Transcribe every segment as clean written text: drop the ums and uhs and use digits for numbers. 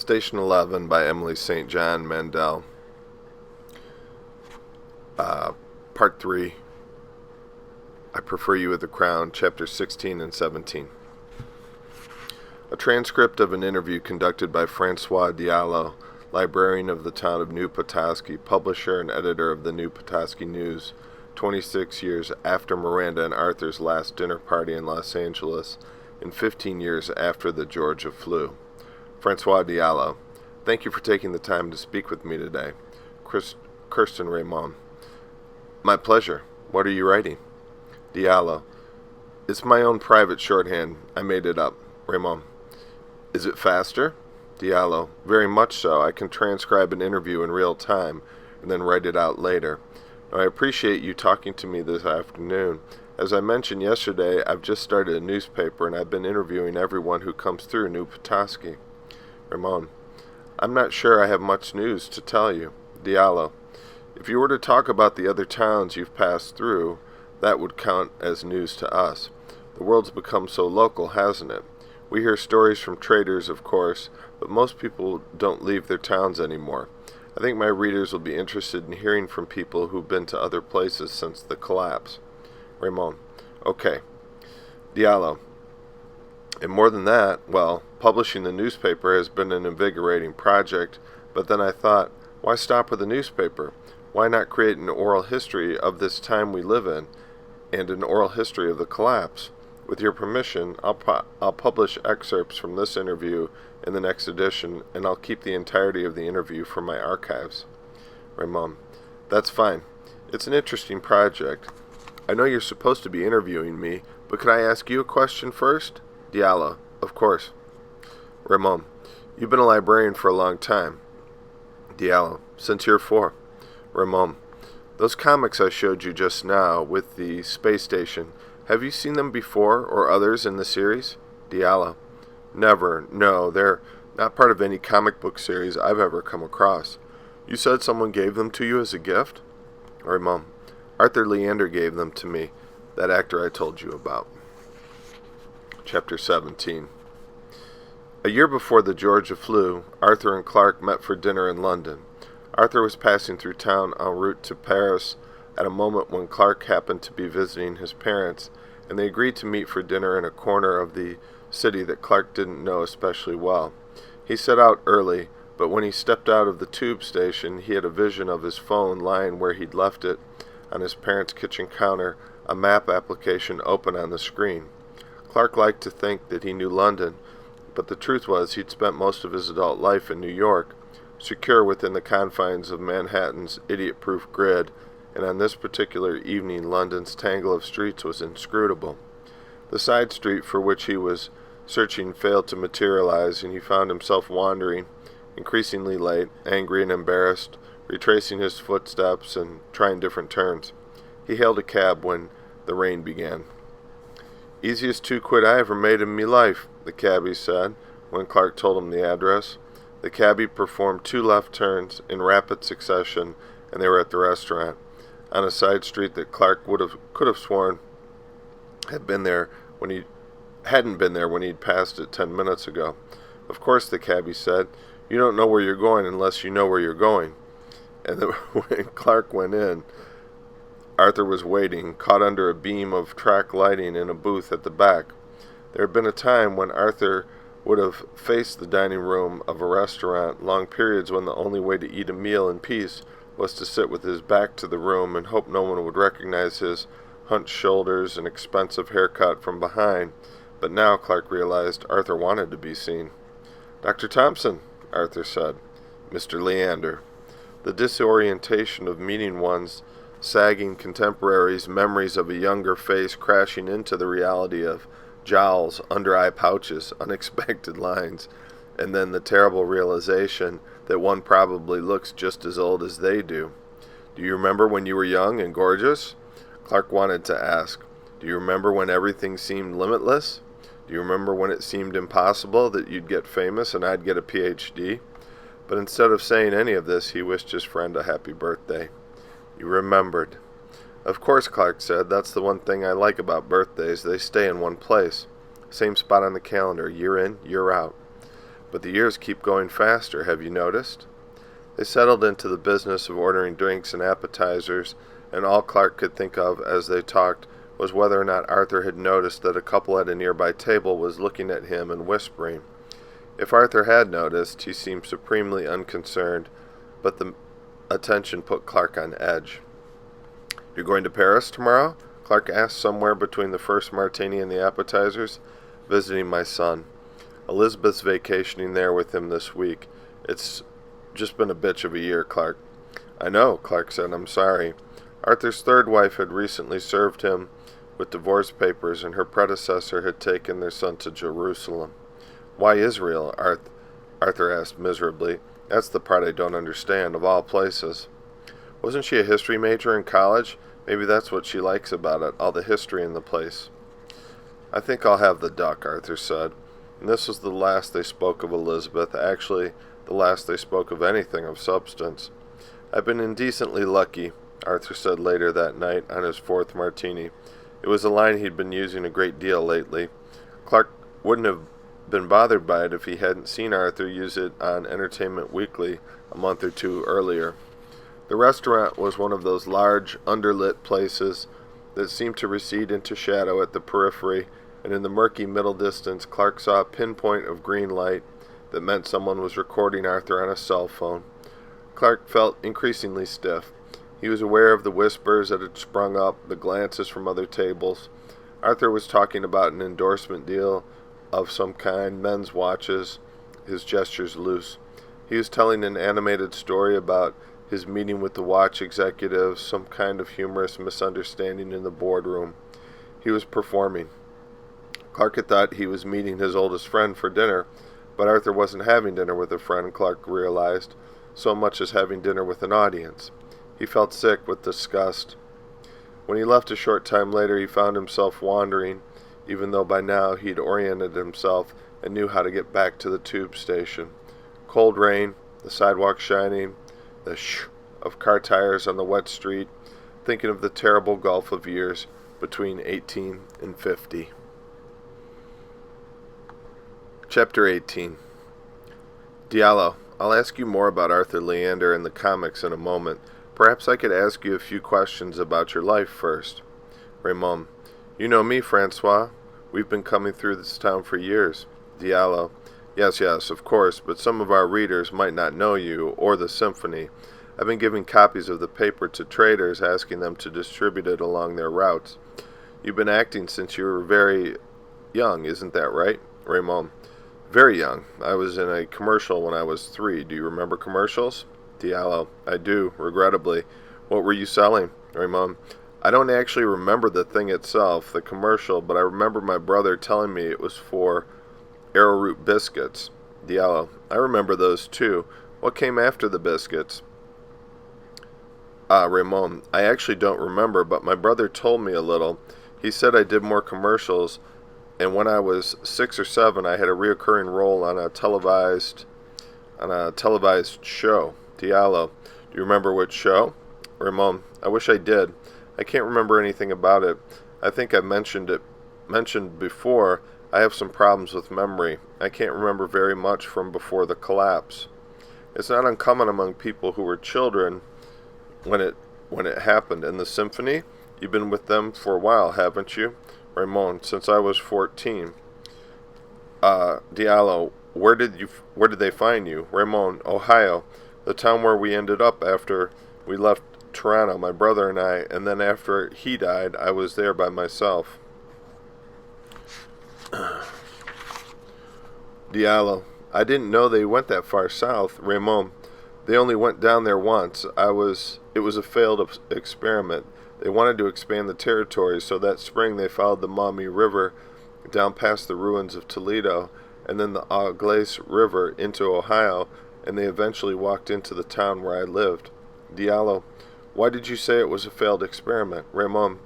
Station 11 by Emily St. John Mandel. Part 3. I Prefer You with the Crown, Chapters 16 and 17. A transcript of an interview conducted by Francois Diallo, librarian of the town of New Petoskey, publisher and editor of the New Petoskey News, 26 years after Miranda and Arthur's last dinner party in Los Angeles, and 15 years after the Georgia flu. Francois Diallo, thank you for taking the time to speak with me today. Kirsten Raymond. My pleasure. What are you writing? Diallo. It's my own private shorthand. I made it up. Raymond. Is it faster? Diallo. Very much so. I can transcribe an interview in real time and then write it out later. Now, I appreciate you talking to me this afternoon. As I mentioned yesterday, I've just started a newspaper and I've been interviewing everyone who comes through New Petoskey. Ramon. I'm not sure I have much news to tell you. Diallo. If you were to talk about the other towns you've passed through, that would count as news to us. The world's become so local, hasn't it? We hear stories from traders, of course, but most people don't leave their towns anymore. I think my readers will be interested in hearing from people who've been to other places since the collapse. Ramon. Okay. Diallo. And more than that, well, publishing the newspaper has been an invigorating project, but then I thought, why stop with a newspaper? Why not create an oral history of this time we live in, and an oral history of the collapse? With your permission, I'll publish excerpts from this interview in the next edition, and I'll keep the entirety of the interview for my archives. Ramon. That's fine. It's an interesting project. I know you're supposed to be interviewing me, but could I ask you a question first? Diallo. Of course. Ramon. You've been a librarian for a long time. Diallo. Since you're 4. Ramon. Those comics I showed you just now with the space station, have you seen them before or others in the series? Diallo. Never. No, they're not part of any comic book series I've ever come across. You said someone gave them to you as a gift? Ramon. Arthur Leander gave them to me, that actor I told you about. Chapter 17. A year before the Georgia flu, Arthur and Clark met for dinner in London. Arthur was passing through town en route to Paris at a moment when Clark happened to be visiting his parents, and they agreed to meet for dinner in a corner of the city that Clark didn't know especially well. He set out early, but when he stepped out of the tube station, he had a vision of his phone lying where he'd left it on his parents' kitchen counter, a map application open on the screen. Clark liked to think that he knew London, but the truth was he'd spent most of his adult life in New York, secure within the confines of Manhattan's idiot-proof grid, and on this particular evening London's tangle of streets was inscrutable. The side street for which he was searching failed to materialize, and he found himself wandering, increasingly late, angry and embarrassed, retracing his footsteps and trying different turns. He hailed a cab when the rain began. Easiest £2 I ever made in me life, the cabbie said, when Clark told him the address. The cabbie performed 2 left turns in rapid succession, and they were at the restaurant, on a side street that Clark could have sworn hadn't been there when he'd passed it 10 minutes ago. Of course, the cabbie said, you don't know where you're going unless you know where you're going. And when Clark went in, Arthur was waiting, caught under a beam of track lighting in a booth at the back. There had been a time when Arthur would have faced the dining room of a restaurant, long periods when the only way to eat a meal in peace was to sit with his back to the room and hope no one would recognize his hunched shoulders and expensive haircut from behind. But now, Clark realized, Arthur wanted to be seen. Dr. Thompson, Arthur said. Mr. Leander. The disorientation of meeting one's sagging contemporaries, memories of a younger face crashing into the reality of jowls, under-eye pouches, unexpected lines, and then the terrible realization that one probably looks just as old as they do. Do you remember when you were young and gorgeous? Clark wanted to ask. Do you remember when everything seemed limitless? Do you remember when it seemed impossible that you'd get famous and I'd get a PhD? But instead of saying any of this, he wished his friend a happy birthday. You remembered. Of course, Clark said. That's the one thing I like about birthdays. They stay in one place. Same spot on the calendar, year in, year out. But the years keep going faster, have you noticed? They settled into the business of ordering drinks and appetizers, and all Clark could think of as they talked was whether or not Arthur had noticed that a couple at a nearby table was looking at him and whispering. If Arthur had noticed, he seemed supremely unconcerned, but the attention put Clark on edge. "You're going to Paris tomorrow?" Clark asked somewhere between the first martini and the appetizers. "Visiting my son. Elizabeth's vacationing there with him this week. It's just been a bitch of a year, Clark." "I know," Clark said. "I'm sorry." Arthur's third wife had recently served him with divorce papers, and her predecessor had taken their son to Jerusalem. "Why Israel?" Arthur asked miserably. "That's the part I don't understand, of all places." "Wasn't she a history major in college? Maybe that's what she likes about it, all the history in the place." "I think I'll have the duck," Arthur said. And this was the last they spoke of Elizabeth, actually the last they spoke of anything of substance. "I've been indecently lucky," Arthur said later that night on his fourth martini. It was a line he'd been using a great deal lately. Clark wouldn't have been bothered by it if he hadn't seen Arthur use it on Entertainment Weekly a month or two earlier. The restaurant was one of those large, underlit places that seemed to recede into shadow at the periphery, and in the murky middle distance Clark saw a pinpoint of green light that meant someone was recording Arthur on a cell phone. Clark felt increasingly stiff. He was aware of the whispers that had sprung up, the glances from other tables. Arthur was talking about an endorsement deal of some kind, men's watches, his gestures loose. He was telling an animated story about his meeting with the watch executive, some kind of humorous misunderstanding in the boardroom. He was performing. Clark had thought he was meeting his oldest friend for dinner, but Arthur wasn't having dinner with a friend, Clark realized, so much as having dinner with an audience. He felt sick with disgust. When he left a short time later, he found himself wandering, even though by now he'd oriented himself and knew how to get back to the tube station. Cold rain, the sidewalk shining, the shh of car tires on the wet street, thinking of the terrible gulf of years between 18 and 50. Chapter 18. Diallo, I'll ask you more about Arthur Leander and the comics in a moment. Perhaps I could ask you a few questions about your life first. Raymond, you know me, Francois. We've been coming through this town for years. Diallo, yes, of course, but some of our readers might not know you or the symphony. I've been giving copies of the paper to traders, asking them to distribute it along their routes. You've been acting since you were very young, isn't that right? Raymond, very young. I was in a commercial when I was 3. Do you remember commercials? Diallo, I do, regrettably. What were you selling? Raymond, I don't actually remember the thing itself, the commercial, but I remember my brother telling me it was for arrowroot biscuits. Diallo, I remember those too. What came after the biscuits? Raymond, I actually don't remember, but my brother told me a little. He said I did more commercials, and when I was 6 or 7, I had a reoccurring role on a televised show. Diallo, do you remember which show? Raymond, I wish I did. I can't remember anything about it. I think I've mentioned before. I have some problems with memory. I can't remember very much from before the collapse. It's not uncommon among people who were children when it happened. And the symphony? You've been with them for a while, haven't you? Raymond, since I was 14. Diallo, where did they find you? Raymond, Ohio, the town where we ended up after we left Toronto, my brother and I, and then after he died, I was there by myself. Diallo, I didn't know they went that far south. Raymond, they only went down there once. It was a failed experiment. They wanted to expand the territory, so that spring they followed the Maumee River down past the ruins of Toledo, and then the Auglaize River into Ohio, and they eventually walked into the town where I lived. Diallo, why did you say it was a failed experiment? Raymond,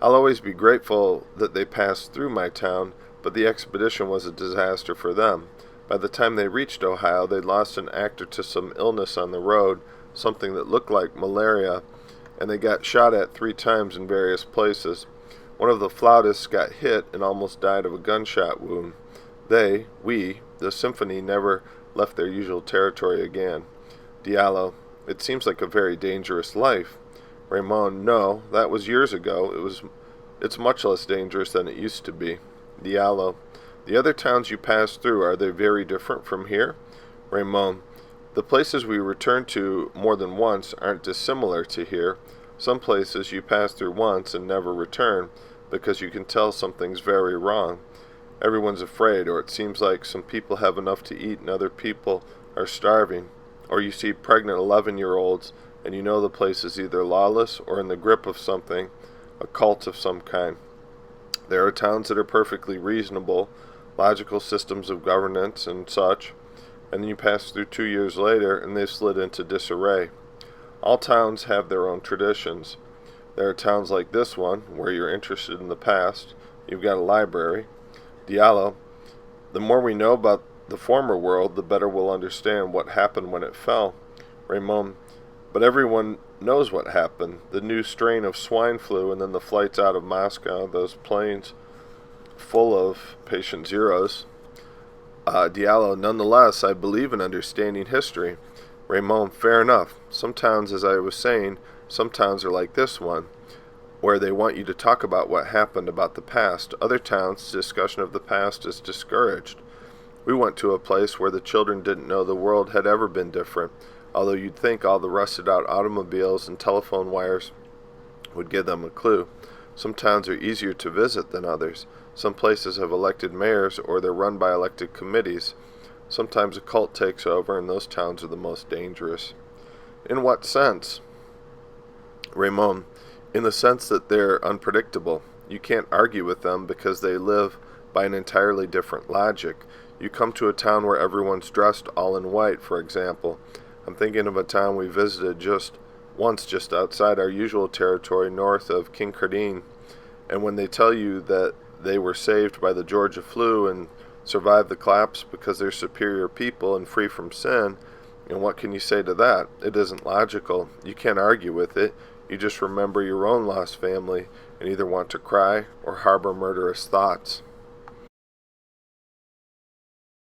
I'll always be grateful that they passed through my town, but the expedition was a disaster for them. By the time they reached Ohio, they'd lost an actor to some illness on the road, something that looked like malaria, and they got shot at 3 times in various places. One of the flautists got hit and almost died of a gunshot wound. the symphony never left their usual territory again. Diallo, it seems like a very dangerous life. Raymond, no, that was years ago. It's much less dangerous than it used to be. Diallo, the other towns you passed through, are they very different from here? Raymond, the places we return to more than once aren't dissimilar to here. Some places you pass through once and never return, because you can tell something's very wrong. Everyone's afraid, or it seems like some people have enough to eat and other people are starving. Or you see pregnant 11-year-olds, and you know the place is either lawless or in the grip of something, a cult of some kind. There are towns that are perfectly reasonable, logical systems of governance and such, and then you pass through 2 years later and they've slid into disarray. All towns have their own traditions. There are towns like this one, where you're interested in the past. You've got a library. Diallo, the more we know about the former world, the better we'll understand what happened when it fell. Raymond, but everyone knows what happened. The new strain of swine flu, and then the flights out of Moscow, those planes full of patient zeros. Diallo, nonetheless, I believe in understanding history. Raymond, fair enough. Some towns, as I was saying, some towns are like this one, where they want you to talk about what happened, about the past. Other towns, discussion of the past is discouraged. We went to a place where the children didn't know the world had ever been different, although you'd think all the rusted-out automobiles and telephone wires would give them a clue. Some towns are easier to visit than others. Some places have elected mayors, or they're run by elected committees. Sometimes a cult takes over, and those towns are the most dangerous. In what sense? Raymond, in the sense that they're unpredictable. You can't argue with them because they live by an entirely different logic. You come to a town where everyone's dressed all in white, for example. I'm thinking of a town we visited just outside our usual territory, north of Kirsten, and when they tell you that they were saved by the Georgia flu and survived the collapse because they're superior people and free from sin, and what can you say to that? It isn't logical. You can't argue with it. You just remember your own lost family and either want to cry or harbor murderous thoughts.